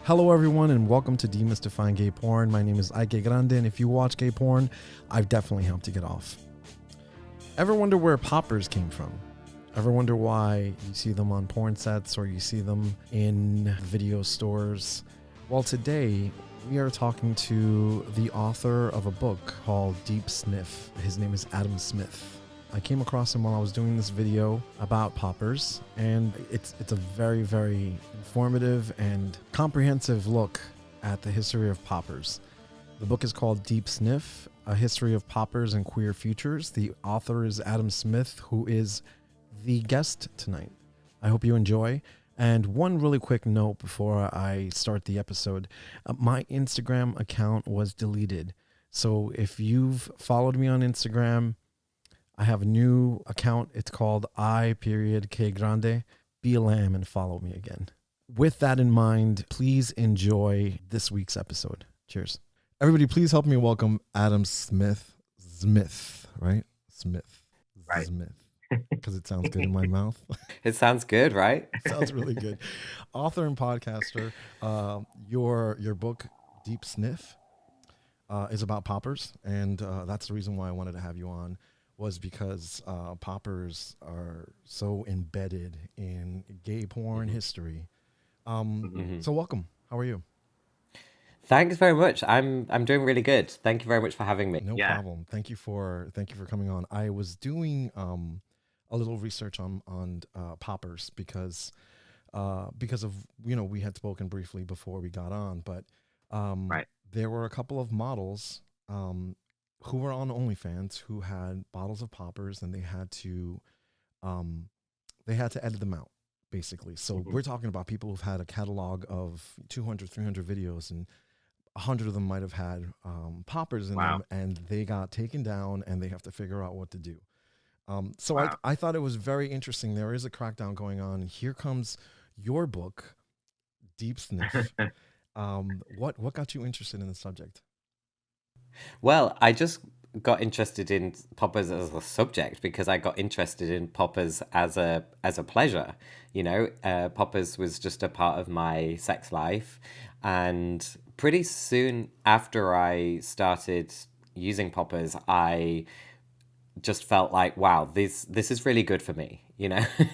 Hello everyone and welcome to Demystifying Gay Porn. My name is Ike Grande, and if you watch gay porn, I've definitely helped you get off. Ever wonder where poppers came from? Ever wonder why you see them on porn sets or you see them in video stores? Well, today we are talking to the author of a book called Deep Sniff. His name is Adam Zmith. I came across him while I was doing this video about poppers, and it's a very, very informative and comprehensive look at the history of poppers. The book is called Deep Sniff, A History of Poppers and Queer Futures. The author is Adam Zmith, who is the guest tonight. I hope you enjoy. And one really quick note before I start the episode. My Instagram account was deleted. So if you've followed me on Instagram, I have a new account. It's called I.K Grande. Be a lamb and follow me again. With that in mind, please enjoy this week's episode. Cheers. Everybody, please help me welcome Adam Zmith. Zmith, right? Smith. Right. Zmith. Because it sounds good in my mouth. It sounds good, right? It sounds really good. Author and podcaster. Your book, Deep Sniff, is about poppers. And that's the reason why I wanted to have you on. Was because poppers are so embedded in gay porn history. So welcome. How are you? Thanks very much. I'm doing really good. Thank you very much for having me. No problem. Thank you for coming on. I was doing a little research on poppers because of we had spoken briefly before we got on, but there were a couple of models who were on OnlyFans who had bottles of poppers, and they had to edit them out, basically. So we're talking about people who've had a catalog of 200, 300 videos, and 100 of them might have had poppers in them, and they got taken down, and they have to figure out what to do. I thought it was very interesting. There is a crackdown going on. Here comes your book, Deep Sniff. What got you interested in the subject? Well, I just got interested in poppers as a subject because I got interested in poppers as a pleasure. Poppers was just a part of my sex life, and pretty soon after I started using poppers, I just felt like, wow, this is really good for me.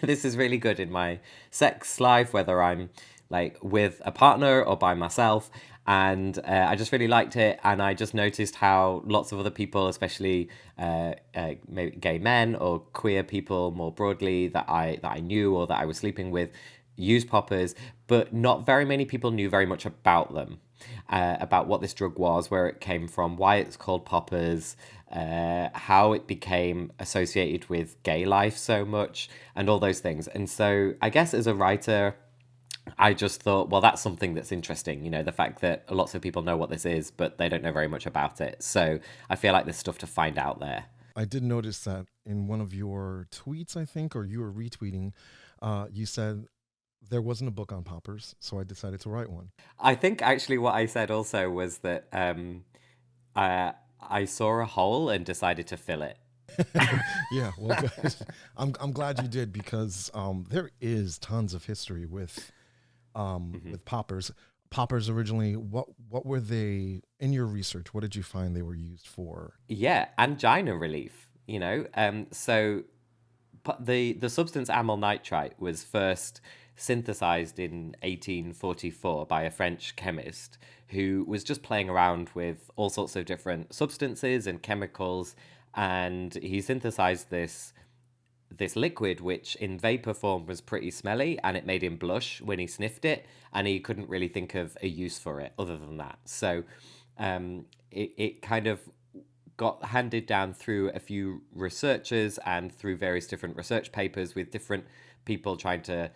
This is really good in my sex life, whether I'm like with a partner or by myself. And I just really liked it, and I just noticed how lots of other people, especially maybe gay men or queer people more broadly that I knew or that I was sleeping with, use poppers, but not very many people knew very much about them, about what this drug was, where it came from, why it's called poppers, how it became associated with gay life so much, and all those things. And so I guess as a writer, I just thought, well, that's something that's interesting, the fact that lots of people know what this is, but they don't know very much about it. So I feel like there's stuff to find out there. I did notice that in one of your tweets, I think, or you were retweeting, you said there wasn't a book on poppers, so I decided to write one. I think actually what I said also was that I saw a hole and decided to fill it. Yeah, well, good. I'm glad you did, because there is tons of history with poppers. Poppers originally, what were they, in your research, what did you find they were used for? Yeah, angina relief, so the substance amyl nitrite was first synthesized in 1844 by a French chemist who was just playing around with all sorts of different substances and chemicals, and he synthesized this liquid, which in vapor form was pretty smelly, and it made him blush when he sniffed it, and he couldn't really think of a use for it other than that. So it kind of got handed down through a few researchers and through various different research papers with different people trying to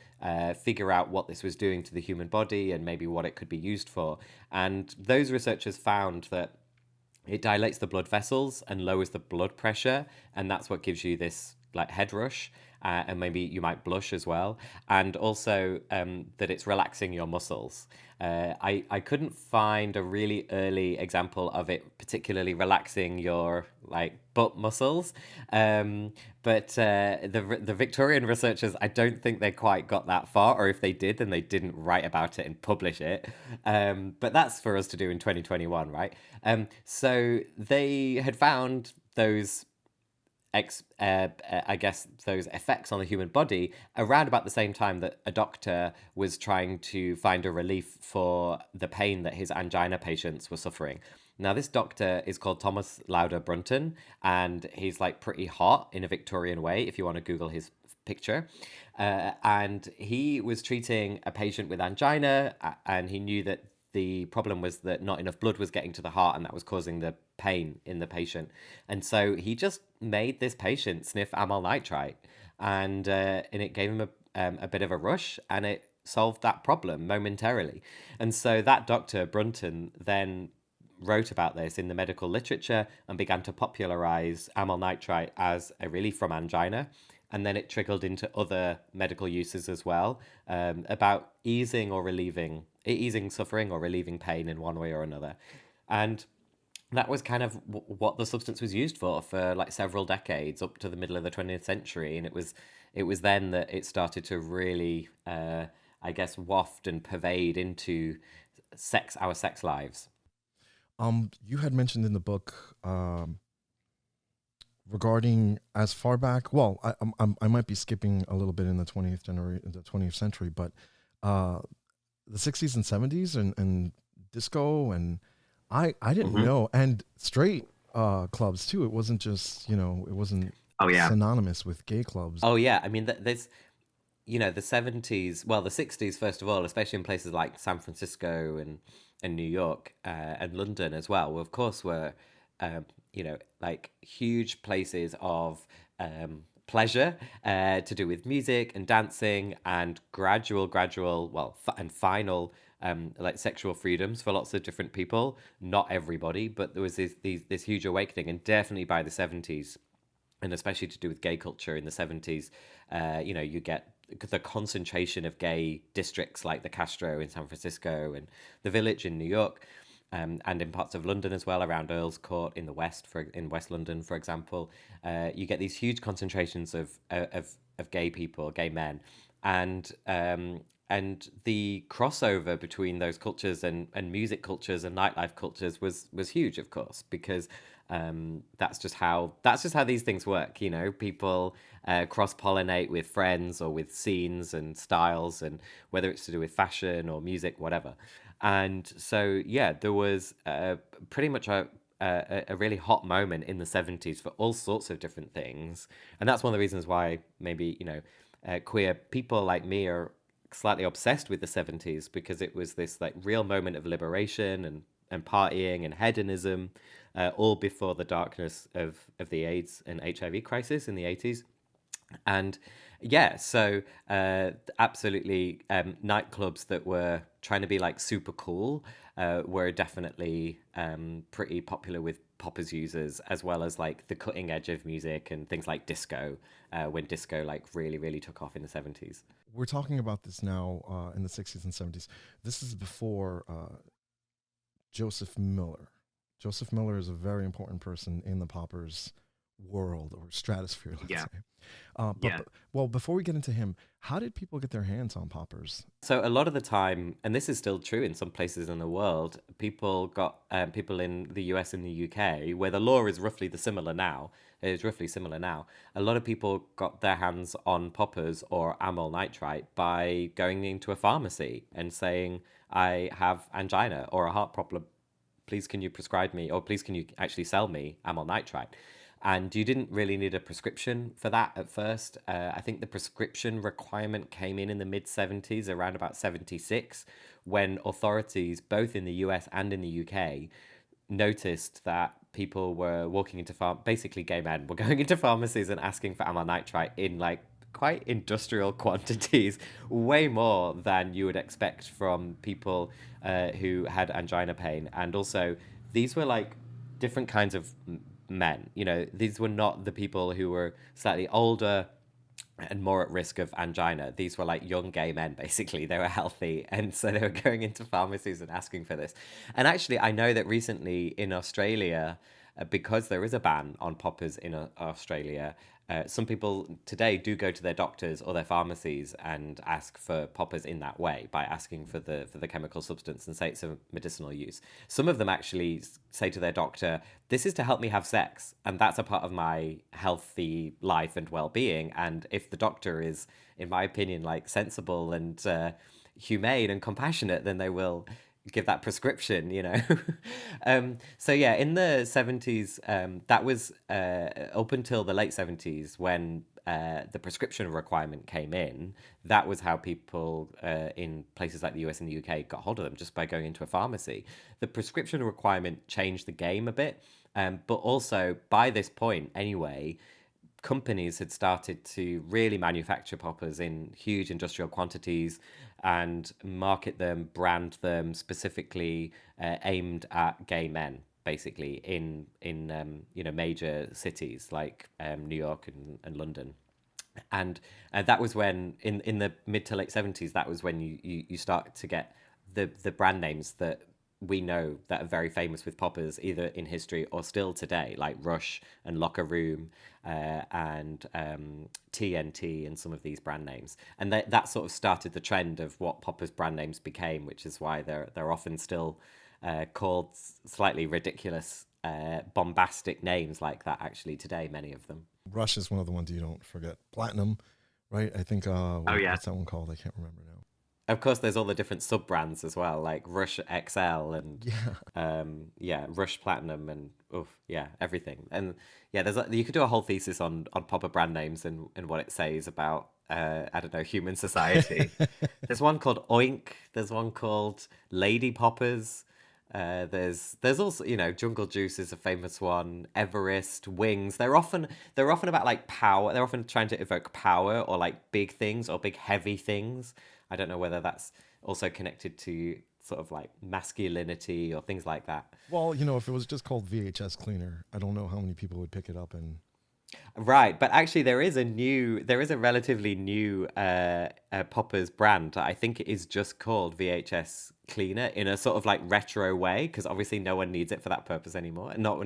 figure out what this was doing to the human body and maybe what it could be used for. And those researchers found that it dilates the blood vessels and lowers the blood pressure, and that's what gives you this like head rush, and maybe you might blush as well, and also that it's relaxing your muscles. I couldn't find a really early example of it particularly relaxing your like butt muscles. But the Victorian researchers, I don't think they quite got that far, or if they did, then they didn't write about it and publish it. But that's for us to do in 2021, right? So they had found those I guess those effects on the human body around about the same time that a doctor was trying to find a relief for the pain that his angina patients were suffering. Now, this doctor is called Thomas Lauder Brunton, and he's like pretty hot in a Victorian way if you want to Google his picture. And he was treating a patient with angina, and he knew that the problem was that not enough blood was getting to the heart, and that was causing the pain in the patient. And so he just made this patient sniff amyl nitrite, and it gave him a bit of a rush, and it solved that problem momentarily. And so that doctor Brunton then wrote about this in the medical literature and began to popularize amyl nitrite as a relief from angina. And then it trickled into other medical uses as well, about easing suffering or relieving pain in one way or another. And that was kind of what the substance was used for like several decades up to the middle of the 20th century. And it was then that it started to really, I guess, waft and pervade into our sex lives. You had mentioned in the book regarding as far back. Well, I might be skipping a little bit in the 20th century, but the 60s and 70s and disco, and I didn't know, and straight clubs too. It wasn't just, it wasn't synonymous with gay clubs. Oh yeah, I mean there's the 70s, well, the 60s first of all, especially in places like San Francisco and New York and London as well, of course, were like huge places of pleasure to do with music and dancing and gradual, and final like sexual freedoms for lots of different people. Not everybody, but there was this huge awakening, and definitely by the 70s, and especially to do with gay culture in the 70s, you get the concentration of gay districts like the Castro in San Francisco and the Village in New York, and in parts of London as well, around Earl's Court in the West, in West London, for example. You get these huge concentrations of gay people, gay men, and the crossover between those cultures and music cultures and nightlife cultures was huge, of course, because that's just how these things work. People cross-pollinate with friends or with scenes and styles, and whether it's to do with fashion or music, whatever. And so, yeah, there was pretty much a really hot moment in the 70s for all sorts of different things. And that's one of the reasons why maybe, queer people like me are slightly obsessed with the 70s, because it was this like real moment of liberation and partying and hedonism, all before the darkness of the AIDS and HIV crisis in the 80s. And yeah, so absolutely, nightclubs that were trying to be like super cool were definitely pretty popular with poppers users, as well as like the cutting edge of music and things like disco, when disco like really, really took off in the 70s. We're talking about this now in the 60s and 70s. This is before Joseph Miller. Joseph Miller is a very important person in the poppers world or stratosphere, let's say. Well, before we get into him, how did people get their hands on poppers? So a lot of the time, and this is still true in some places in the world, people in the US and the UK, where the law is roughly similar now. A lot of people got their hands on poppers or amyl nitrite by going into a pharmacy and saying, I have angina or a heart problem. Please can you prescribe me, or please can you actually sell me amyl nitrite? And you didn't really need a prescription for that at first. I think the prescription requirement came in the mid-70s, around about 76, when authorities, both in the US and in the UK, noticed that people were walking into basically gay men were going into pharmacies and asking for amyl nitrite in like quite industrial quantities, way more than you would expect from people who had angina pain. And also, these were like different kinds of men. These were not the people who were slightly older and more at risk of angina. These were like young gay men, basically. They were healthy, and so they were going into pharmacies and asking for this. And actually, I know that recently in Australia, because there is a ban on poppers in Australia. Some people today do go to their doctors or their pharmacies and ask for poppers in that way by asking for the chemical substance and say it's a medicinal use. Some of them actually say to their doctor, "This is to help me have sex, and that's a part of my healthy life and well-being." And if the doctor is, in my opinion, like sensible and humane and compassionate, then they will give that prescription, you know. So yeah, in the 70s, that was up until the late 70s when the prescription requirement came in. That was how people in places like the US and the UK got hold of them, just by going into a pharmacy. The prescription requirement changed the game a bit, but also by this point anyway, companies had started to really manufacture poppers in huge industrial quantities and market them, brand them specifically aimed at gay men, basically in major cities like New York and London. And that was when in the mid to late 70s, that was when you start to get the brand names that we know that are very famous with poppers, either in history or still today, like Rush and Locker Room and TNT and some of these brand names. And that sort of started the trend of what poppers brand names became, which is why they're often still called slightly ridiculous, bombastic names like that actually today, many of them. Rush is one of the ones you don't forget. Platinum, right? I think, what's that one called? I can't remember now. Of course, there's all the different sub brands as well, like Rush XL and Rush Platinum and everything. And yeah, you could do a whole thesis on popper brand names and what it says about I don't know, human society. There's one called Oink. There's one called Lady Poppers. There's also, you know, Jungle Juice is a famous one. Everest, Wings. They're often about like power. They're often trying to evoke power or like big things or big heavy things. I don't know whether that's also connected to sort of like masculinity or things like that. Well, you know, if it was just called VHS cleaner, I don't know how many people would pick it up and. Right, but actually there is a relatively new Poppers brand. I think it is just called VHS Cleaner in a sort of like retro way, because obviously no one needs it for that purpose anymore. Not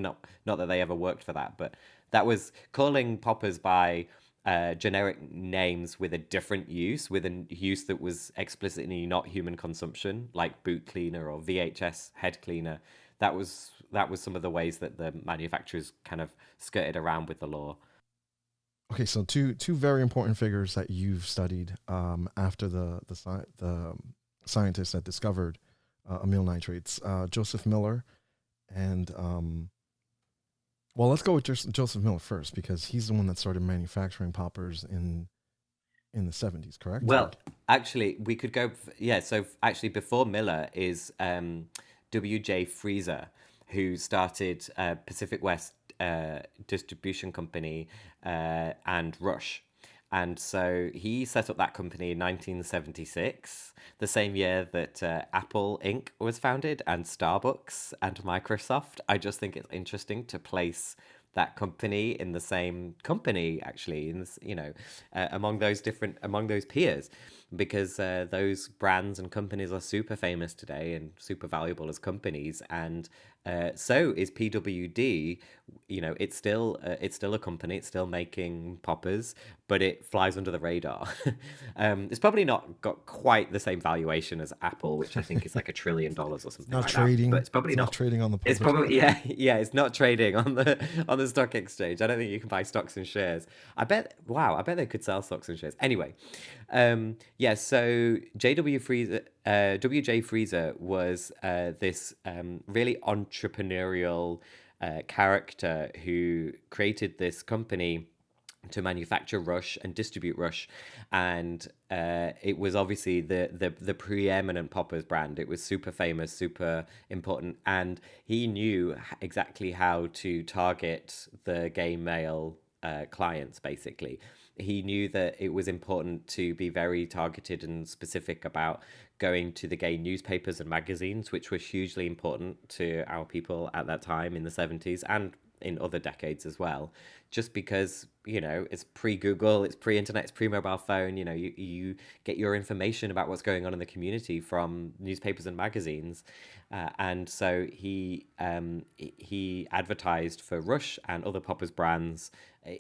that they ever worked for that, but that was calling Poppers by generic names with a different use, with a use that was explicitly not human consumption, like boot cleaner or VHS head cleaner. That was some of the ways that the manufacturers kind of skirted around with the law. Okay, so two very important figures that you've studied after the scientists that discovered amyl nitrates, Joseph Miller, and well, let's go with Joseph Miller first, because he's the one that started manufacturing poppers in the 70s, correct? Well, actually, we could go. So actually, before Miller is W.J. Freezer, who started Pacific West Distribution Company and Rush. And so he set up that company in 1976, the same year that Apple Inc. was founded, and Starbucks and Microsoft. I just think it's interesting to place that company in the same company, actually, in this, among those peers, because those brands and companies are super famous today and super valuable as companies, and so is PWD. It's still a company. It's still making poppers, but it flies under the radar. It's probably not got quite the same valuation as Apple, which I think is like $1 trillion or something. Not like trading, that. But it's probably not trading on the. It's probably it's not trading on the stock exchange. I don't think you can buy stocks and shares. I bet they could sell stocks and shares. Anyway, so WJ Freezer was this really entrepreneurial character who created this company to manufacture Rush and distribute Rush, and it was obviously the preeminent poppers brand. It was super famous, super important, and he knew exactly how to target the gay male clients, basically. He knew that it was important to be very targeted and specific about going to the gay newspapers and magazines, which were hugely important to our people at that time in the 70s and in other decades as well, just because, you know, it's pre-Google, it's pre-internet, it's pre-mobile phone. You know, you get your information about what's going on in the community from newspapers and magazines. And so he advertised for Rush and other poppers brands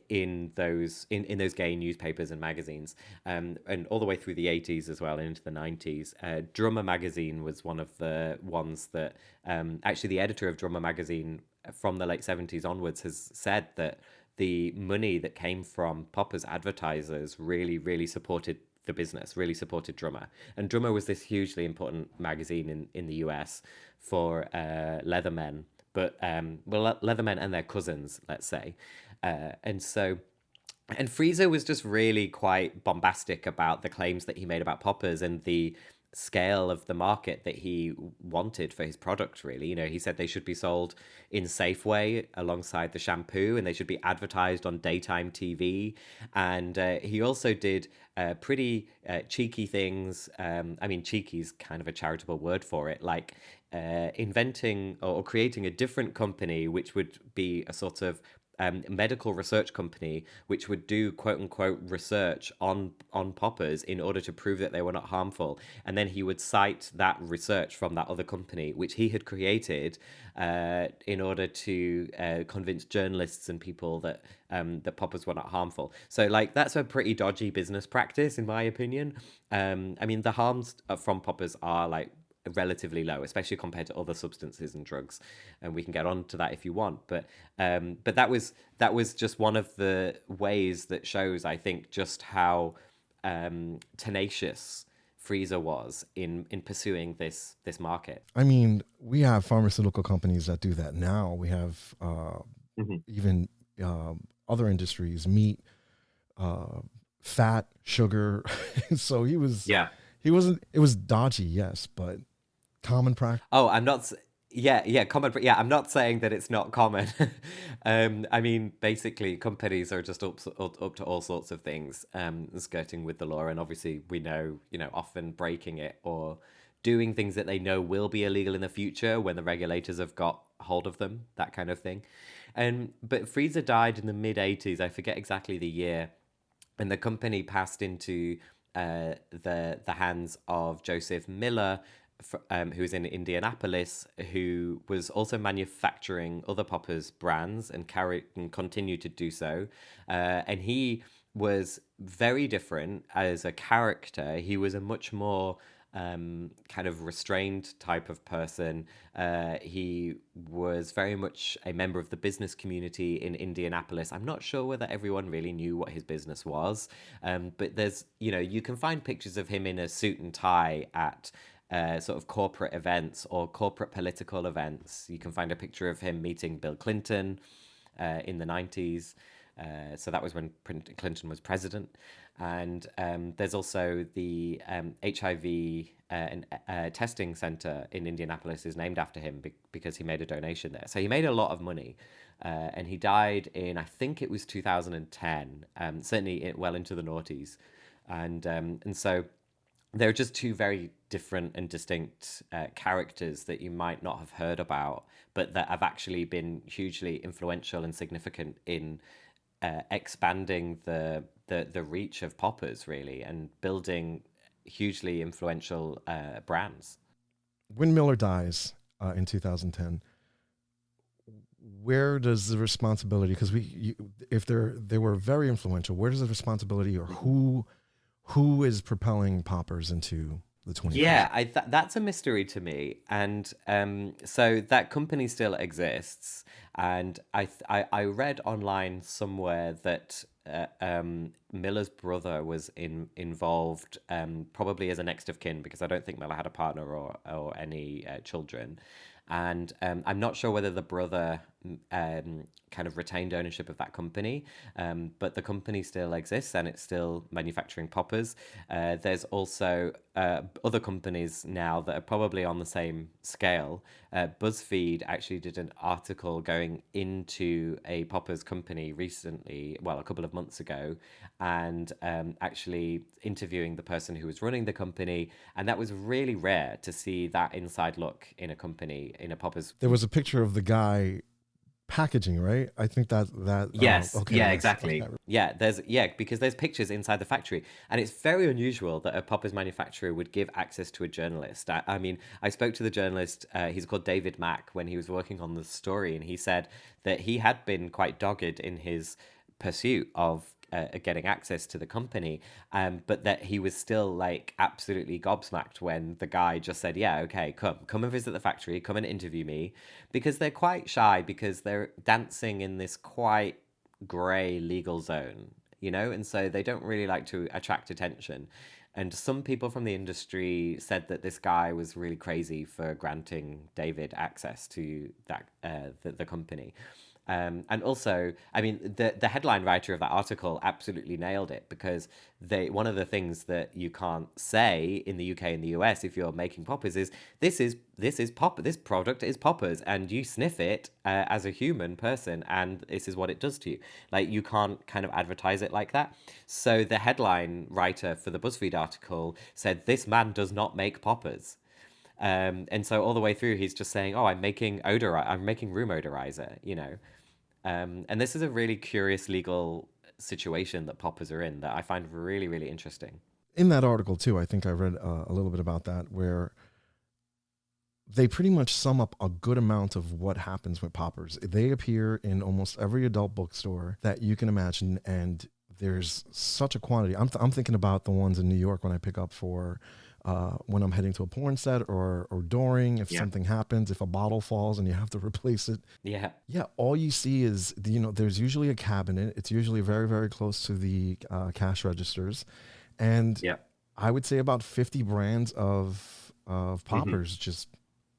in those gay newspapers and magazines, and all the way through the 80s as well and into the 90s. Drummer magazine was one of the ones that actually the editor of Drummer magazine from the late 70s onwards has said that the money that came from poppers advertisers really supported the business, really supported Drummer. And Drummer was this hugely important magazine in the US for Leathermen, but well, Leathermen and their cousins, let's say. And Freezer was just really quite bombastic about the claims that he made about poppers and the scale of the market that he wanted for his product, really. You know, he said they should be sold in Safeway alongside the shampoo, and they should be advertised on daytime TV. And he also did pretty cheeky things. I mean, cheeky is kind of a charitable word for it, like inventing or creating a different company, which would be a sort of medical research company, which would do quote unquote research on poppers in order to prove that they were not harmful, and then he would cite that research from that other company which he had created in order to convince journalists and people that that poppers were not harmful. So like that's a pretty dodgy business practice in my opinion. I mean the harms from poppers are like relatively low, especially compared to other substances and drugs, and we can get on to that if you want. But that was just one of the ways that shows, I think, just how tenacious Freezer was in pursuing this market. I mean, we have pharmaceutical companies that do that now. We have even other industries, meat, fat, sugar. So he wasn't. It was dodgy, yes, but common practice. Oh, I'm not. Common. Yeah, I'm not saying that it's not common. I mean, basically, companies are just up to all sorts of things, skirting with the law, and obviously, we know, often breaking it or doing things that they know will be illegal in the future when the regulators have got hold of them, that kind of thing. But Freezer died in the mid '80s. I forget exactly the year, and the company passed into the hands of Joseph Miller, who was in Indianapolis, who was also manufacturing other poppers brands and continued to do so. And he was very different as a character. He was a much more kind of restrained type of person. He was very much a member of the business community in Indianapolis. I'm not sure whether everyone really knew what his business was, but there's, you can find pictures of him in a suit and tie at sort of corporate events or corporate political events. You can find a picture of him meeting Bill Clinton in the 90s. So that was when Clinton was president. And there's also the HIV testing center in Indianapolis is named after him because he made a donation there. So he made a lot of money. And he died in, I think it was 2010, certainly well into the noughties. And so they're just two very different and distinct characters that you might not have heard about, but that have actually been hugely influential and significant in expanding the reach of poppers, really, and building hugely influential brands. When Miller dies in 2010, where does the responsibility? Because if they were very influential, where does the responsibility, or who is propelling poppers into the 21st? Yeah, that's a mystery to me. And so that company still exists. And I read online somewhere that Miller's brother was involved, probably as a next of kin, because I don't think Miller had a partner or any children. And I'm not sure whether the brother kind of retained ownership of that company, but the company still exists and it's still manufacturing poppers. There's also other companies now that are probably on the same scale. BuzzFeed actually did an article going into a poppers company recently, well, a couple of months ago, and actually interviewing the person who was running the company. And that was really rare to see that inside look in a company, in a poppers. There was a picture of the guy packaging, right? I think that Yes, okay, yeah, yes, exactly. okay. Because there's pictures inside the factory, and it's very unusual that a poppers manufacturer would give access to a journalist. I mean, I spoke to the journalist. He's called David Mack when he was working on the story, and he said that he had been quite dogged in his pursuit of getting access to the company, but that he was still like absolutely gobsmacked when the guy just said, "Yeah, okay, come and visit the factory, come and interview me," because they're quite shy because they're dancing in this quite grey legal zone, and so they don't really like to attract attention. And some people from the industry said that this guy was really crazy for granting David access to the company. And also, I mean, the headline writer of that article absolutely nailed it because one of the things that you can't say in the UK and the US if you're making poppers is this product is poppers, and you sniff it as a human person, and this is what it does to you. Like, you can't kind of advertise it like that. So the headline writer for the BuzzFeed article said, "This man does not make poppers." And so all the way through, he's just saying, "Oh, I'm making room odorizer." And this is a really curious legal situation that poppers are in that I find really, really interesting. In that article too, I think I read a little bit about that, where they pretty much sum up a good amount of what happens with poppers. They appear in almost every adult bookstore that you can imagine, and there's such a quantity. I'm thinking about the ones in New York when I pick up for when I'm heading to a porn set, or during, if something happens, if a bottle falls and you have to replace it. Yeah. Yeah, all you see is, there's usually a cabinet. It's usually very, very close to the cash registers. And Yeah. I would say about 50 brands of poppers just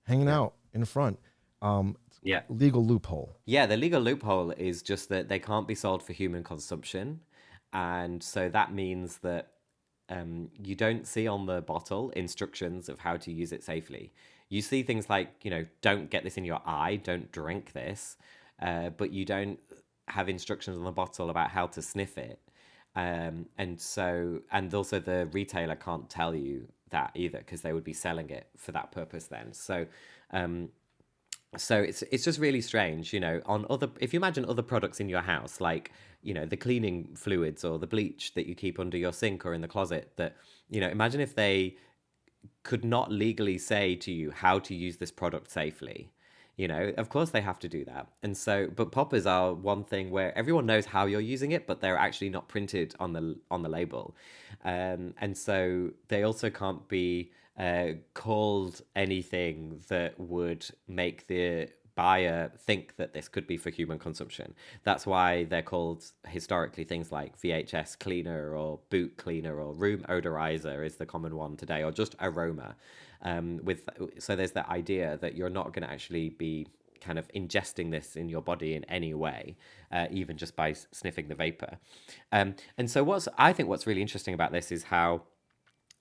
hanging out in front. Yeah. Legal loophole. Yeah, the legal loophole is just that they can't be sold for human consumption. And so that means that you don't see on the bottle instructions of how to use it safely. You see things like, don't get this in your eye, don't drink this, but you don't have instructions on the bottle about how to sniff it. And also the retailer can't tell you that either, because they would be selling it for that purpose then. So it's just really strange, if you imagine other products in your house, like, the cleaning fluids or the bleach that you keep under your sink or in the closet, that, imagine if they could not legally say to you how to use this product safely. Of course they have to do that. And so, but poppers are one thing where everyone knows how you're using it, but they're actually not printed on the label. And so they also can't be called anything that would make the buyer think that this could be for human consumption. That's why they're called historically things like VHS cleaner or boot cleaner or room odorizer is the common one today, or just aroma. So there's that idea that you're not going to actually be kind of ingesting this in your body in any way, even just by sniffing the vapor. And so I think what's really interesting about this is how,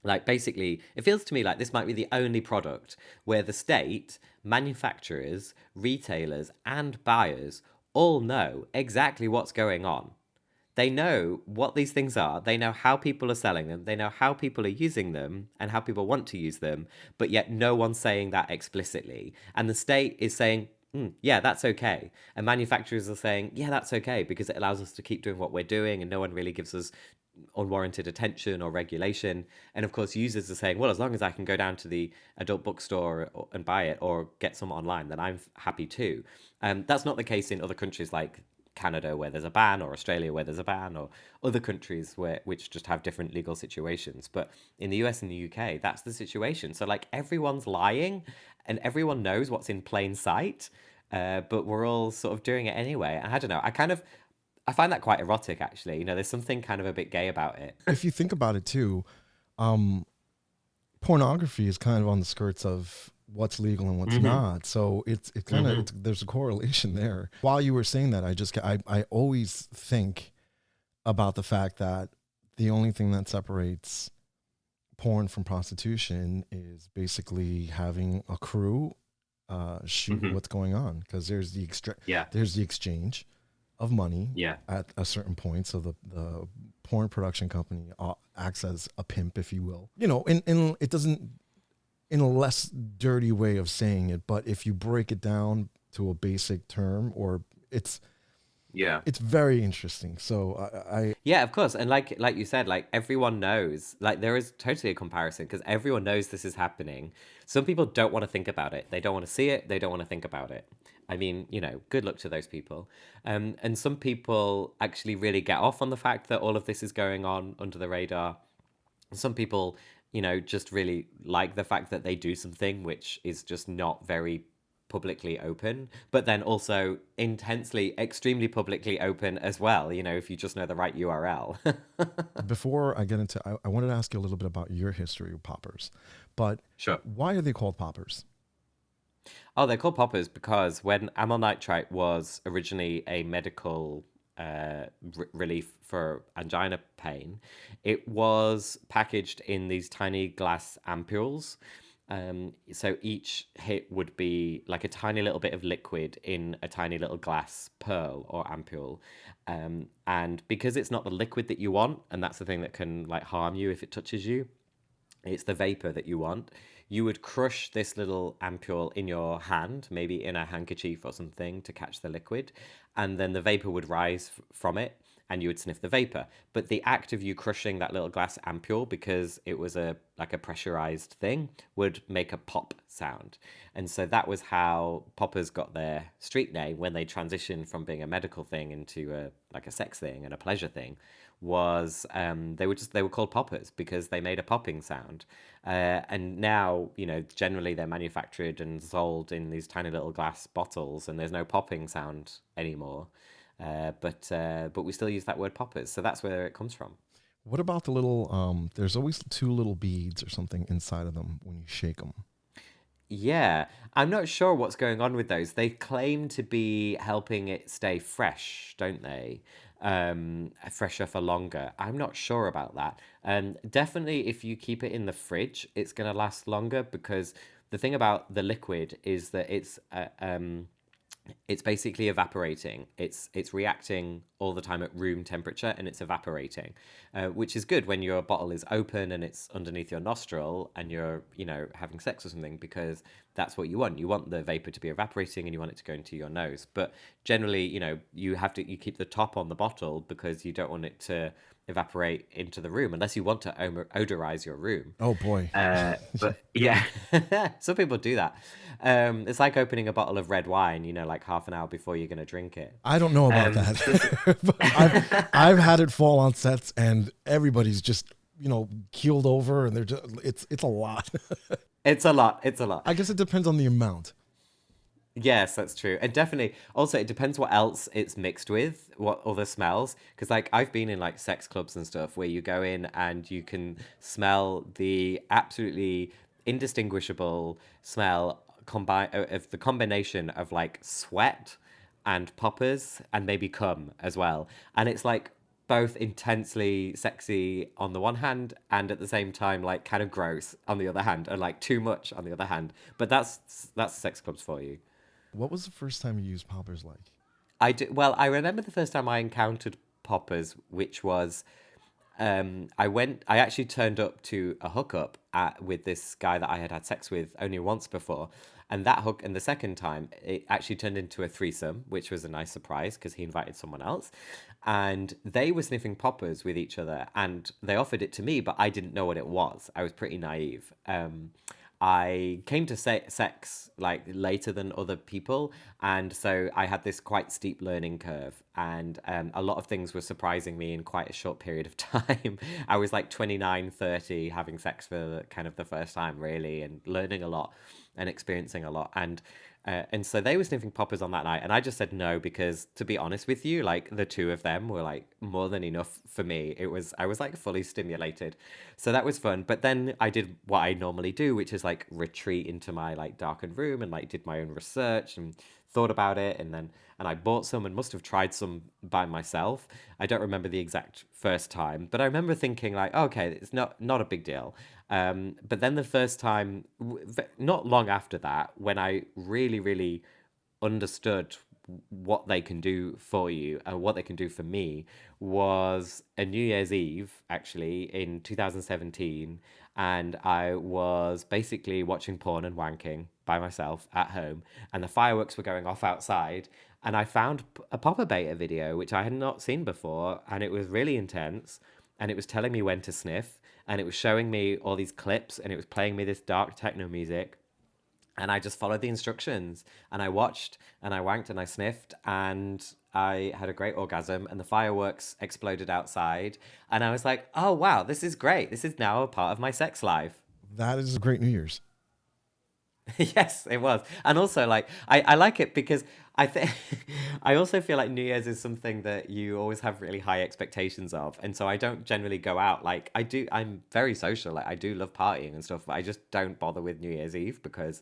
like, basically, it feels to me like this might be the only product where the state, manufacturers, retailers, and buyers all know exactly what's going on. They know what these things are. They know how people are selling them. They know how people are using them and how people want to use them. But yet no one's saying that explicitly. And the state is saying, yeah, that's okay. And manufacturers are saying, yeah, that's okay, because it allows us to keep doing what we're doing, and no one really gives us unwarranted attention or regulation. And of course, users are saying, well, as long as I can go down to the adult bookstore and buy it or get some online, then I'm happy too. That's not the case in other countries like Canada, where there's a ban, or Australia, where there's a ban, or other countries which just have different legal situations. But in the US and the UK, that's the situation. So, like, everyone's lying and everyone knows what's in plain sight, but we're all sort of doing it anyway. And I don't know, I find that quite erotic, actually. There's something kind of a bit gay about it. If you think about it too, pornography is kind of on the skirts of what's legal and what's not. So it kind of there's a correlation there. While you were saying that, I always think about the fact that the only thing that separates porn from prostitution is basically having a crew shoot what's going on, because there's the exchange of money at a certain point. So the porn production company acts as a pimp, if you will. And it doesn't, in a less dirty way of saying it, but if you break it down to a basic term, or It's Yeah. it's very interesting. So I Yeah, of course. And like you said, like everyone knows, like there is totally a comparison because everyone knows this is happening. Some people don't want to think about it. They don't want to see it. They don't want to think about it. I mean, good luck to those people. And some people actually really get off on the fact that all of this is going on under the radar. Some people, just really like the fact that they do something which is just not very publicly open, but then also intensely, extremely publicly open as well, if you just know the right URL. before I get into, I wanted to ask you a little bit about your history with poppers, but Sure. why are they called poppers? Oh, they're called poppers because when amyl nitrite was originally a medical relief for angina pain, it was packaged in these tiny glass ampules. So each hit would be like a tiny little bit of liquid in a tiny little glass pearl or ampule. And because it's not the liquid that you want, and that's the thing that can like harm you if it touches you, it's the vapor that you want. You would crush this little ampule in your hand, maybe in a handkerchief or something to catch the liquid, and then the vapor would rise from it and you would sniff the vapor. But the act of you crushing that little glass ampule, because it was a pressurized thing, would make a pop sound. And so that was how poppers got their street name when they transitioned from being a medical thing into a sex thing and a pleasure thing. Was they were called poppers because they made a popping sound, and now generally they're manufactured and sold in these tiny little glass bottles, and there's no popping sound anymore. But we still use that word poppers, so that's where it comes from. What about the little? There's always two little beads or something inside of them when you shake them. Yeah, I'm not sure what's going on with those. They claim to be helping it stay fresh, don't they? Fresher for longer. I'm not sure about that. Definitely, if you keep it in the fridge, it's going to last longer because the thing about the liquid is that it's basically evaporating. It's reacting all the time at room temperature and it's evaporating, which is good when your bottle is open and it's underneath your nostril and you're having sex or something, because that's what you want. You want the vapor to be evaporating and you want it to go into your nose. But generally, you keep the top on the bottle because you don't want it to evaporate into the room unless you want to odorize your room. Oh boy. But yeah, some people do that. It's like opening a bottle of red wine, like half an hour before you're going to drink it. I don't know about that. But I've had it fall on sets and everybody's just keeled over, and they're just it's a lot. It's a lot. It's a lot. I guess it depends on the amount. Yes, that's true. And definitely, also, it depends what else it's mixed with, what other smells. Because, like, I've been in, like, sex clubs and stuff where you go in and you can smell the absolutely indistinguishable smell of the combination of, like, sweat and poppers and maybe cum as well. And it's, like, both intensely sexy on the one hand and at the same time like kind of gross on the other hand, and like too much on the other hand. But that's sex clubs for you. What was the first time you used poppers like? I remember the first time I encountered poppers, which was I actually turned up to a hookup with this guy that I had sex with only once before. And the second time, it actually turned into a threesome, which was a nice surprise because he invited someone else. And they were sniffing poppers with each other and they offered it to me, but I didn't know what it was. I was pretty naive. I came to sex like later than other people, and so I had this quite steep learning curve, and a lot of things were surprising me in quite a short period of time. I was like 29, 30, having sex for kind of the first time, really, and learning a lot and experiencing a lot. And so they were sniffing poppers on that night, and I just said no because, to be honest with you, like the two of them were like more than enough for me. I was like fully stimulated, so that was fun. But then I did what I normally do, which is like retreat into my like darkened room and like did my own research and thought about it, and I bought some and must have tried some by myself. I don't remember the exact first time, but I remember thinking like, okay, it's not a big deal. But then the first time, not long after that, when I really, really understood what they can do for you and what they can do for me, was a New Year's Eve, actually, in 2017. And I was basically watching porn and wanking by myself at home, and the fireworks were going off outside. and I found a popper beta video which I had not seen before, and it was really intense, and it was telling me when to sniff, and it was showing me all these clips, and it was playing me this dark techno music, and I just followed the instructions, and I watched, and I wanked, and I sniffed, and I had a great orgasm, and the fireworks exploded outside, and I was like, oh wow, this is great. This is now a part of my sex life. That is a great New Year's. Yes, it was. And also, like, I like it because I think I also feel like New Year's is something that you always have really high expectations of. And so I don't generally go out. Like, I'm very social. Like, I do love partying and stuff, but I just don't bother with New Year's Eve because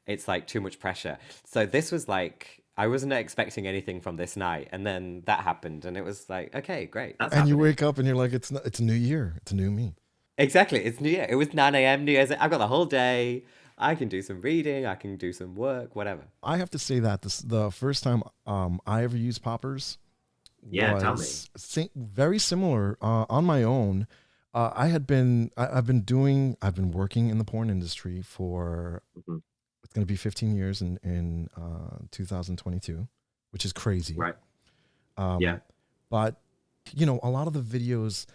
it's like too much pressure. So this was like, I wasn't expecting anything from this night. And then that happened. And it was like, okay, great. That's And you happening. wake up and you're like, it's a new year. It's a new me. Exactly. It's New Year. It was 9 a.m. New Year's. I've got the whole day. I can do some reading. I can do some work, whatever. I have to say that the first time I ever used poppers Yeah, tell me. was very similar on my own. I've been working in the porn industry for Mhm. it's going to be 15 years in 2022, which is crazy. Right. Um, Yeah. but a lot of the videos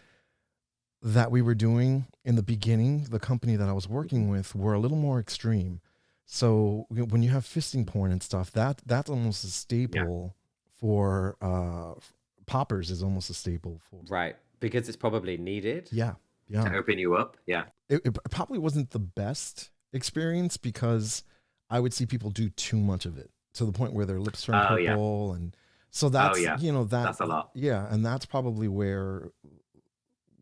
that we were doing in the beginning, the company that I was working with, were a little more extreme. So when you have fisting porn and stuff, that's almost a Yeah. staple for poppers is almost a staple for. Right. Because it's probably needed Yeah, yeah. to open you up. Yeah. It probably wasn't the best experience because I would see people do too much of it to the point where their lips turn Oh, yeah. purple, and so Oh, that's yeah. That's a lot. yeah, and that's probably where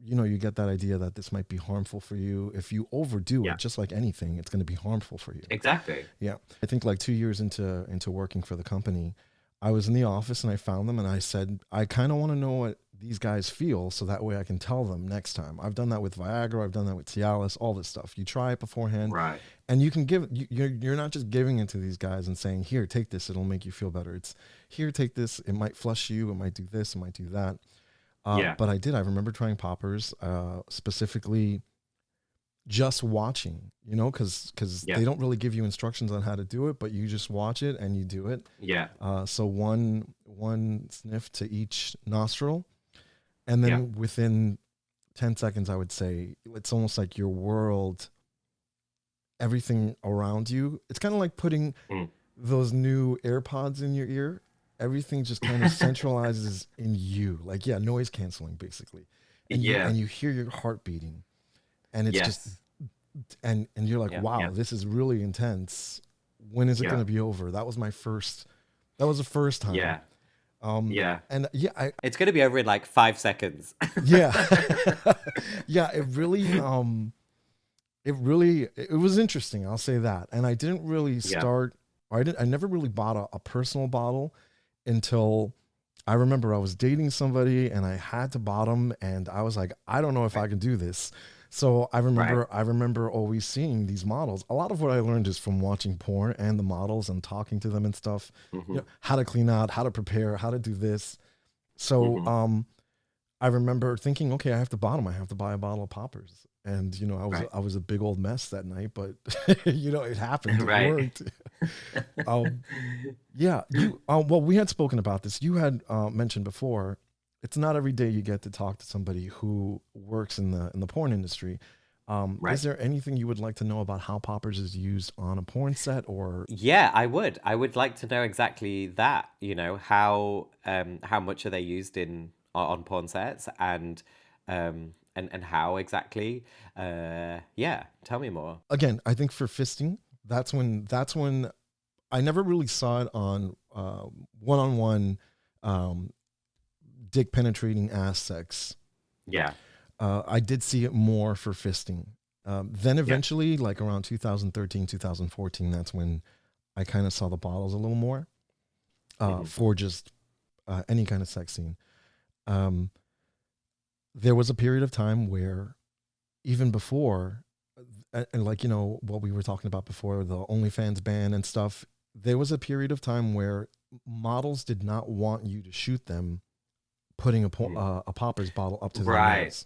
you get that idea that this might be harmful for you. If you overdo Yeah. it, just like anything, it's going to be harmful for you. Exactly. Yeah. I think like 2 years into working for the company, I was in the office and I found them and I said, I kind of want to know what these guys feel so that way I can tell them next time. I've done that with Viagra, I've done that with Cialis, all this stuff. You try it beforehand, Right. and you can you're not just giving it to these guys and saying, here, take this, it'll make you feel better. It's here, take this, it might flush you, it might do this, it might do that. Yeah. But I remember trying poppers, specifically just watching, because Yeah. they don't really give you instructions on how to do it, but you just watch it and you do it. Yeah. So one sniff to each nostril, and then Yeah. within 10 seconds, I would say it's almost like your world, everything around you. It's kind of like putting Mm. those new AirPods in your ear. Everything just kind of centralizes in you, like noise canceling basically, and Yeah. you hear your heart beating, and it's just Yes. and you're like, Yeah. wow, Yeah. this is really intense. When is it Yeah. going to be over? That was the first time. Yeah. Yeah. And It's going to be over in like 5 seconds. yeah, yeah, it was interesting. I'll say that. And I didn't really Yeah. start, or I never really bought a personal bottle until I remember I was dating somebody and I had to bottom, and I was like, I don't know if I can do this. So I remember always seeing these models. A lot of what I learned is from watching porn and the models and talking to them and stuff. Mhm. How to clean out, how to prepare, how to do this. So Mhm. I remember thinking, okay, I have to bottom. I have to buy a bottle of poppers. And Right. I was a big old mess that night, but it happened. It Right. worked. um, yeah, well, we had spoken about this. You had mentioned before, it's not every day you get to talk to somebody who works in the porn industry. Right. Is there anything you would like to know about how poppers is used on a porn set, or? Yeah, I would. I would like to know exactly that, how much are they used on porn sets, and how exactly. Yeah, tell me more. Again, I think for fisting, that's when I never really saw it on one-on-one dick penetrating ass sex. Yeah. I did see it more for fisting. Then Yeah. eventually, like around 2013, 2014, that's when I kind of saw the bottles a little more Mhm. for just any kind of sex scene. There was a period of time where even before, and like, what we were talking about before, the OnlyFans ban and stuff, there was a period of time where models did not want you to shoot them putting a poppers bottle up to their Right. nose.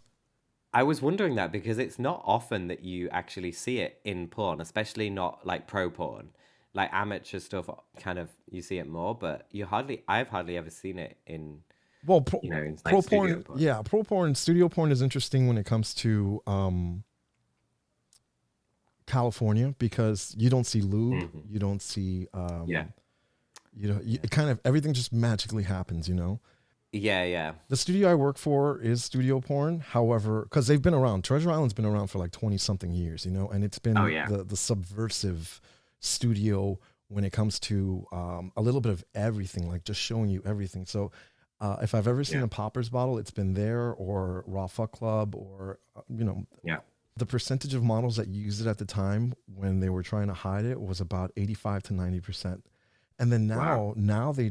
I was wondering that because it's not often that you actually see it in porn, especially not like pro porn. like amateur stuff, kind of you see it more, but I've hardly ever seen it in, Well, in like pro studio porn, porn. yeah, pro porn, studio porn is interesting when it comes to California because you don't see lube, Hmm. you don't see, Yeah. it Yeah. kind of everything just magically happens, you know. Yeah. Yeah. The studio I work for is studio porn. However, because they've been around, Treasure Island's been around for like 20 something years, you know, and it's Oh been yeah. the subversive studio when it comes to a little bit of everything, like just showing you everything. So if I've ever seen Yeah. a Poppers bottle, it's been there or Raw Fuck Club or, Yeah. the percentage of models that used it at the time when they were trying to hide it was about 85 to 90%. And then Wow. now they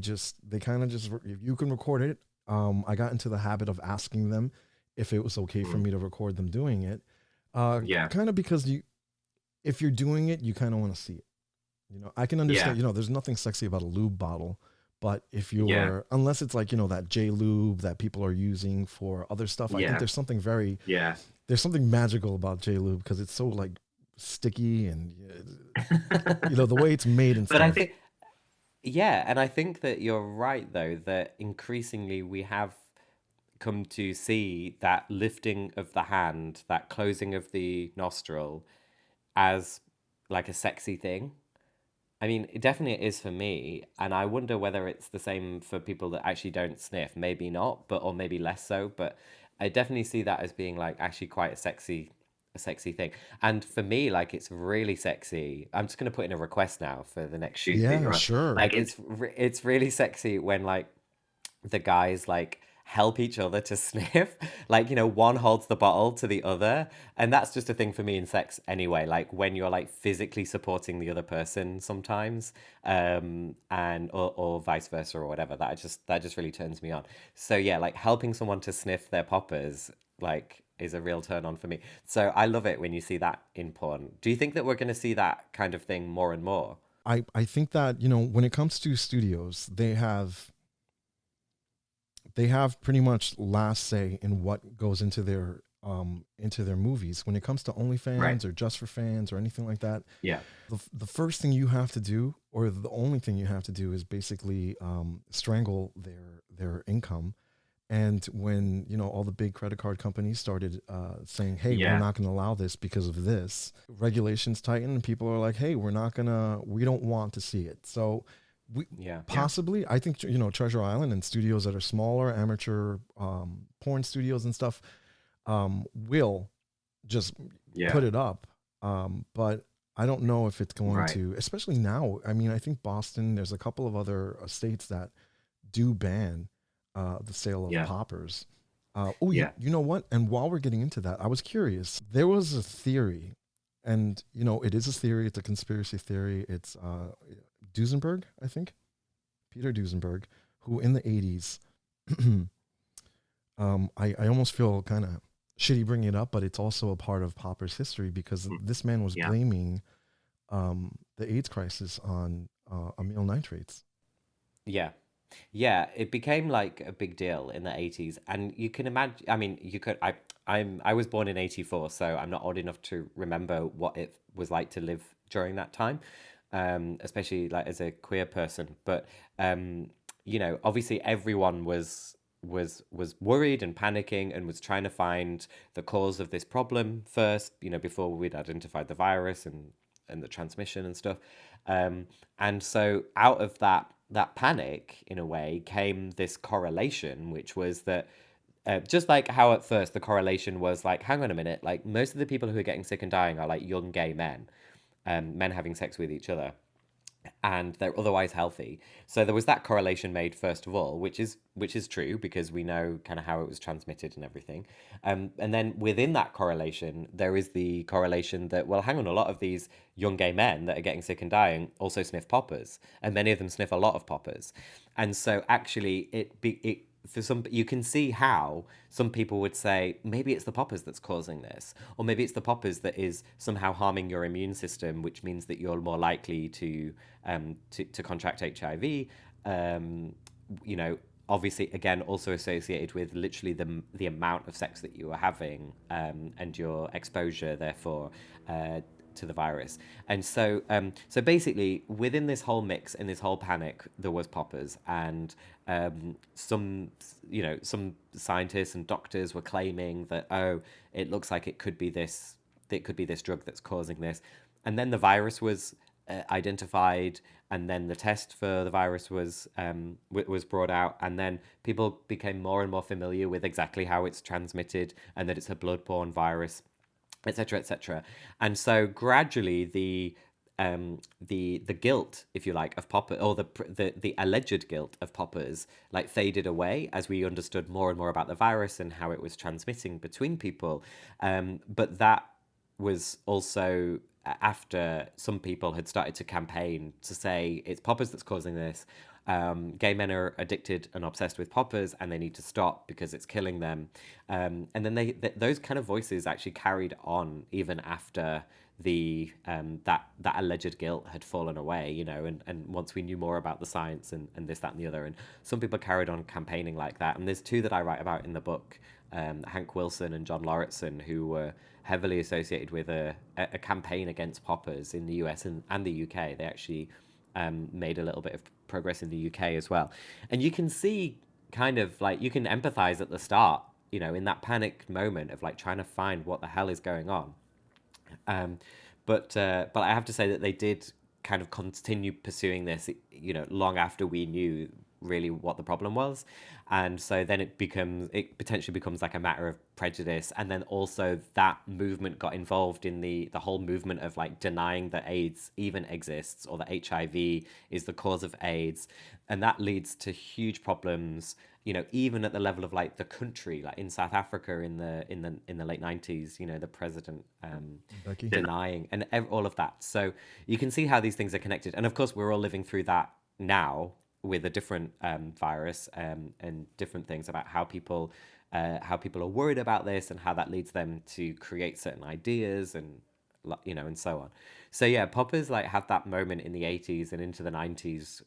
kind of just, if you can record it, I got into the habit of asking them if it was okay for Mm. me to record them doing it. Yeah. Kind of because if you're doing it, you kind of want to see it. You know, I can Yeah. understand, there's nothing sexy about a lube bottle, but if Yeah. you're, unless it's like, that J lube that people are using for other stuff, I think Yeah. Yeah. there's something magical about J lube because it's so like sticky and, the way it's made and But I stuff. think, yeah, and I think that you're right though, that increasingly we have come to see that lifting of the hand, that closing of the nostril as like a sexy thing. I mean, it definitely is for me, and I wonder whether it's the same for people that actually don't sniff. Maybe not, but or maybe less so. But I definitely see that as being like actually quite a sexy thing. And for me, like it's really sexy. I'm just gonna put in a request now for the next shoot that Yeah, you're on. sure. Like it's really sexy when like the guys like help each other to sniff. Like, one holds the bottle to the other. And that's just a thing for me in sex anyway. Like when you're like physically supporting the other person sometimes, and or vice versa or whatever. That just really turns me on. So yeah, like helping someone to sniff their poppers like is a real turn on for me. So I love it when you see that in porn. Do you think that we're gonna see that kind of thing more and more? I think that, when it comes to studios, they have pretty much last say in what goes into their movies. When it comes to Right. OnlyFans or Just for Fans or anything like that, Yeah. the first thing you have to do, or the only thing you have to do, is basically strangle their income. And when all the big credit card companies started saying, "Hey, we're Yeah. not going to allow this because of this," regulations tighten, and people are like, "Hey, we don't want to see it." So, we Yeah. possibly, I think Treasure Island and studios that are smaller, amateur porn studios and stuff, will just put Yeah. it up. But I don't know if it's going Right. to, especially now. I mean, I think Boston, there's a couple of other states that do ban the sale of Yeah. poppers. Oh, Yeah. you know what? And while we're getting into that, I was curious. There was a theory, and it is a theory. It's a conspiracy theory. It's Duesenberg, I think, Peter Duesenberg, who in the '80s, I almost feel kind of shitty bringing it up, but it's also a part of poppers history because Mm. this man was Yeah. blaming the AIDS crisis on amyl nitrates. Yeah. Yeah, it became like a big deal in the 80s, and you can imagine, I mean, you could I was born in 84, so I'm not old enough to remember what it was like to live during that time. Especially like as a queer person, but obviously everyone was worried and panicking and was trying to find the cause of this problem first, before we'd identified the virus and the transmission and stuff. And so out of that panic, in a way, came this correlation, which was that just like how at first the correlation was like, hang on a minute, like most of the people who are getting sick and dying are like young gay men, men having sex with each other, and they're otherwise healthy. So there was that correlation made first of all, which is true because we know kind of how it was transmitted and everything. And then within that correlation, there is the correlation that, well, hang on, a lot of these young gay men that are getting sick and dying also sniff poppers, and many of them sniff a lot of poppers. And so actually, it for some, you can see how some people would say maybe it's the poppers that's causing this, or maybe it's the poppers that is somehow harming your immune system, which means that you're more likely to contract HIV. um, Obviously, again, also associated with literally the amount of sex that you are having, and your exposure, therefore, to the virus. And so basically, within this whole mix and this whole panic, there was poppers, and some scientists and doctors were claiming that, oh, it looks like it could be this drug that's causing this, and then the virus was identified, and then the test for the virus was brought out, and then people became more and more familiar with exactly how it's transmitted and that it's a blood-borne virus, etc., etc. And so gradually the guilt, if you like, of popper, or the alleged guilt of poppers, like faded away as we understood more and more about the virus and how it was transmitting between people. But that was also after some people had started to campaign to say it's poppers that's causing this. Gay men are addicted and obsessed with poppers, and they need to stop because it's killing them. And then those kind of voices actually carried on even after that alleged guilt had fallen away, and once we knew more about the science and this, that, and the other, and some people carried on campaigning like that. And there's two that I write about in the book, Hank Wilson and John Lauritsen, who were heavily associated with a campaign against poppers in the US and the UK. They actually made a little bit of progress in the UK as well. And you can see kind of like, you can empathize at the start, in that panic moment of like trying to find what the hell is going on. But I have to say that they did kind of continue pursuing this, long after we knew really what the problem was. And so then it potentially becomes like a matter of prejudice. And then also that movement got involved in the whole movement of like denying that AIDS even exists, or that HIV is the cause of AIDS. And that leads to huge problems, even at the level of like the country, like in South Africa in the late 90s, the president denying and all of that. So you can see how these things are connected. And of course, we're all living through that now with a different virus, and different things about how people are worried about this, and how that leads them to create certain ideas, and and so on. So yeah, poppers like had that moment in the 80s and into the 90s.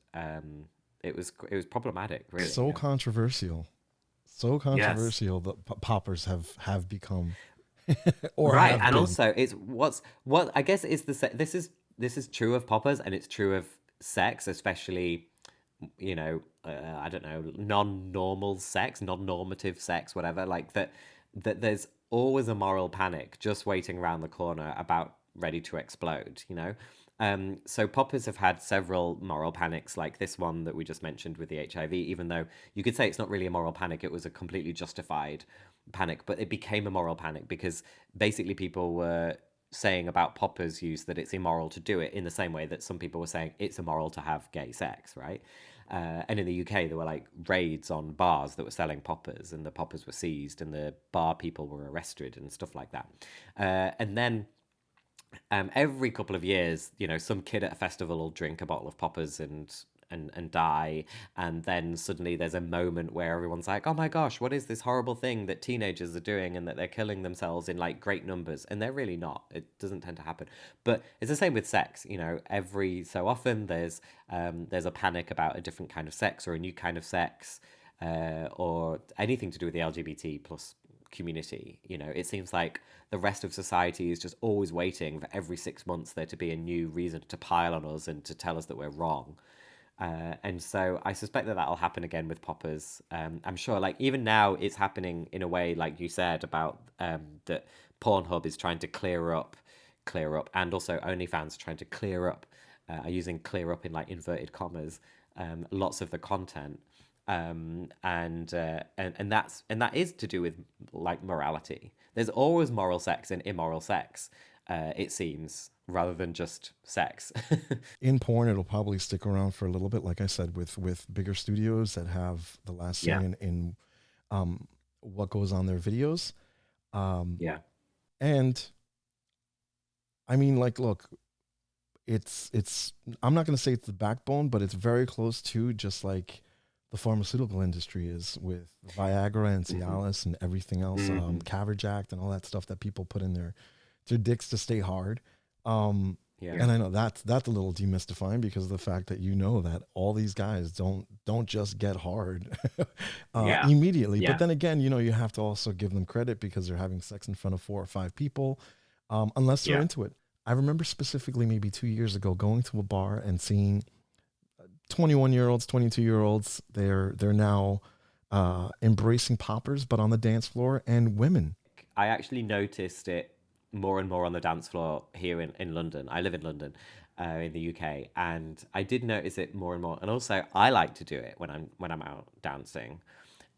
It was problematic, really. So controversial, yes. That poppers have become, or right, and been. Also it's what I guess is this is true of poppers, and it's true of sex, especially. I don't know, non-normal sex, non-normative sex, whatever, like that there's always a moral panic just waiting around the corner, about ready to explode, so poppers have had several moral panics, like this one that we just mentioned with the HIV, even though you could say it's not really a moral panic, it was a completely justified panic, but it became a moral panic because basically people were saying about poppers use that it's immoral to do it, in the same way that some people were saying it's immoral to have gay sex, right? And in the UK, there were like raids on bars that were selling poppers, and the poppers were seized, and the bar people were arrested and stuff like that. And then every couple of years, some kid at a festival will drink a bottle of poppers and die, and then suddenly there's a moment where everyone's like, oh my gosh, what is this horrible thing that teenagers are doing, and that they're killing themselves in like great numbers, and they're really not. It doesn't tend to happen. But it's the same with sex. Every so often there's a panic about a different kind of sex, or a new kind of sex, or anything to do with the LGBT plus community. It seems like the rest of society is just always waiting for every 6 months there to be a new reason to pile on us and to tell us that we're wrong. And so I suspect that that'll happen again with poppers. I'm sure, like, even now it's happening in a way, like you said, about that Pornhub is trying to clear up, and also OnlyFans trying to clear up, using clear up in like inverted commas, lots of the content. And that is to do with like morality. There's always moral sex and immoral sex, it seems, rather than just sex. In porn, it'll probably stick around for a little bit, like I said, with bigger studios that have the last say in what goes on their videos. And I mean, like, look, it's I'm not going to say it's the backbone, but it's very close to, just like the pharmaceutical industry is with Viagra and Cialis and everything else, Caverjack and all that stuff that people put in their dicks to stay hard. And I know that's a little demystifying, because of the fact that that all these guys don't just get hard immediately. But then again, you have to also give them credit, because they're having sex in front of 4 or 5 people, unless they're into it. I remember specifically maybe 2 years ago going to a bar and seeing 21-year-olds, 22-year-olds. They're now embracing poppers, but on the dance floor, and women. I actually noticed it more and more on the dance floor here in London. I live in London, in the UK, and I did notice it more and more. And also, I like to do it when I'm out dancing,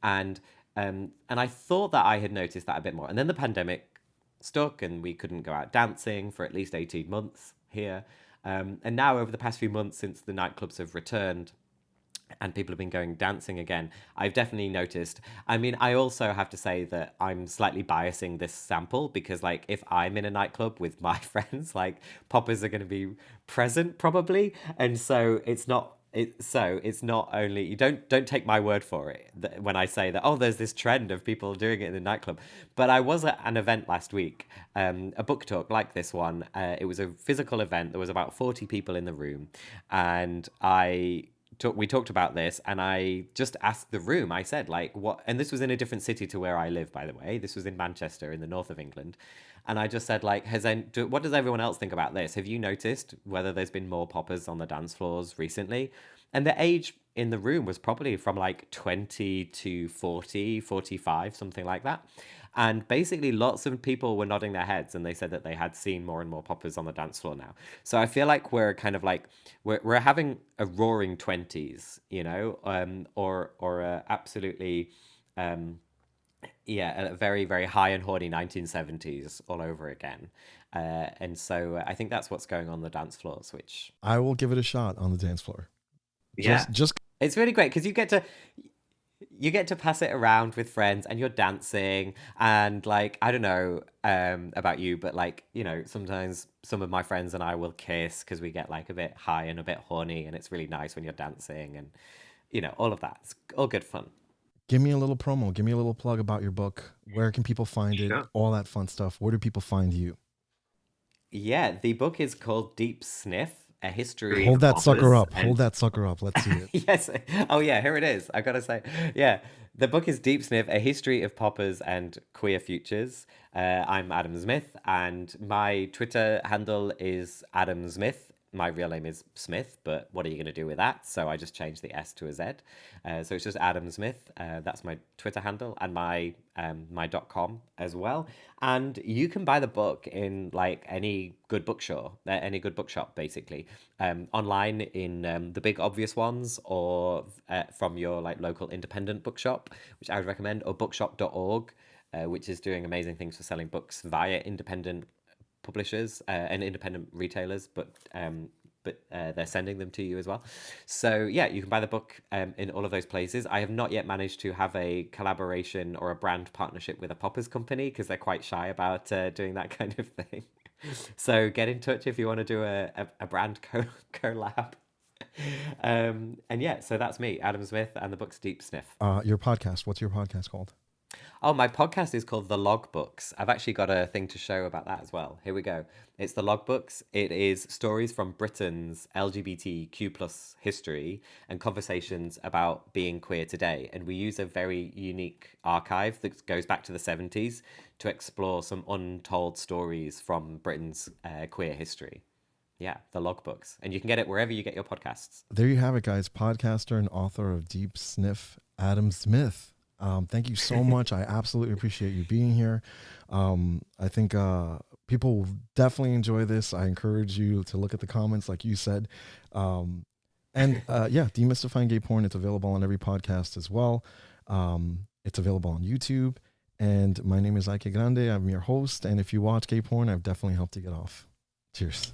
and and I thought that I had noticed that a bit more. And then the pandemic stuck, and we couldn't go out dancing for at least 18 months here. And now, over the past few months, since the nightclubs have returned, and people have been going dancing again, I've definitely noticed. I mean, I also have to say that I'm slightly biasing this sample because, like, if I'm in a nightclub with my friends, like, poppers are going to be present probably, and so it's not only, you don't take my word for it when I say that, oh, there's this trend of people doing it in the nightclub. But I was at an event last week, a book talk like this one. It was a physical event. There was about 40 people in the room, and we talked about this, and I just asked the room. I said, like, what? And this was in a different city to where I live, by the way. This was in Manchester, in the north of England. And I just said, like, what does everyone else think about this? Have you noticed whether there's been more poppers on the dance floors recently? And the age in the room was probably from like 20 to 40, 45, something like that. And basically, lots of people were nodding their heads, and they said that they had seen more and more poppers on the dance floor now. So I feel like we're kind of like we're having a roaring 20s, or absolutely, yeah, a very very high and horny 1970s all over again. And so I think that's what's going on the dance floors, which I will give it a shot on the dance floor. yeah, Just it's really great because you get to pass it around with friends, and you're dancing, and, like, I don't know about you, but, like, sometimes some of my friends and I will kiss because we get, like, a bit high and a bit horny, and it's really nice when you're dancing, and all of that. It's all good fun. give me a little promo. Give me a little plug about your book. Where can people find it? Sure. All that fun stuff. Where do people find you? Yeah, the book is called Deep Sniff: A History Hold of that sucker Poppers up. and Hold that sucker up. Let's see it. yes. Oh, yeah, here it is. I gotta say, yeah, the book is Deep Sniff: A History of Poppers and Queer Futures. I'm Adam Zmith, and my Twitter handle is Adam Zmith. My real name is Smith, but what are you going to do with that? So I just changed the S to a Z. So it's just Adam Zmith. That's my Twitter handle, and my .com as well. And you can buy the book in, like, any good bookshop, basically, online in the big obvious ones, or from your, like, local independent bookshop, which I would recommend, or bookshop.org, which is doing amazing things for selling books via independent publishers and independent retailers, but they're sending them to you as well. So yeah, you can buy the book in all of those places. I have not yet managed to have a collaboration or a brand partnership with a poppers company because they're quite shy about doing that kind of thing. So get in touch if you want to do a brand collab. And yeah, so that's me, Adam Zmith, and the book's Deep Sniff. Your podcast. What's your podcast called? Oh, my podcast is called The Logbooks. I've actually got a thing to show about that as well. Here we go. It's The Logbooks. It is stories from Britain's LGBTQ plus history and conversations about being queer today. And we use a very unique archive that goes back to the 70s to explore some untold stories from Britain's queer history. Yeah, The Logbooks. And you can get it wherever you get your podcasts. There you have it, guys. Podcaster and author of Deep Sniff, Adam Zmith. Thank you so much. I absolutely appreciate you being here. I think people will definitely enjoy this. I encourage you to look at the comments, like you said. And yeah, Demystifying Gay Porn. It's available on every podcast as well. It's available on YouTube. And my name is Ike Grande. I'm your host. And if you watch gay porn, I've definitely helped you get off. Cheers.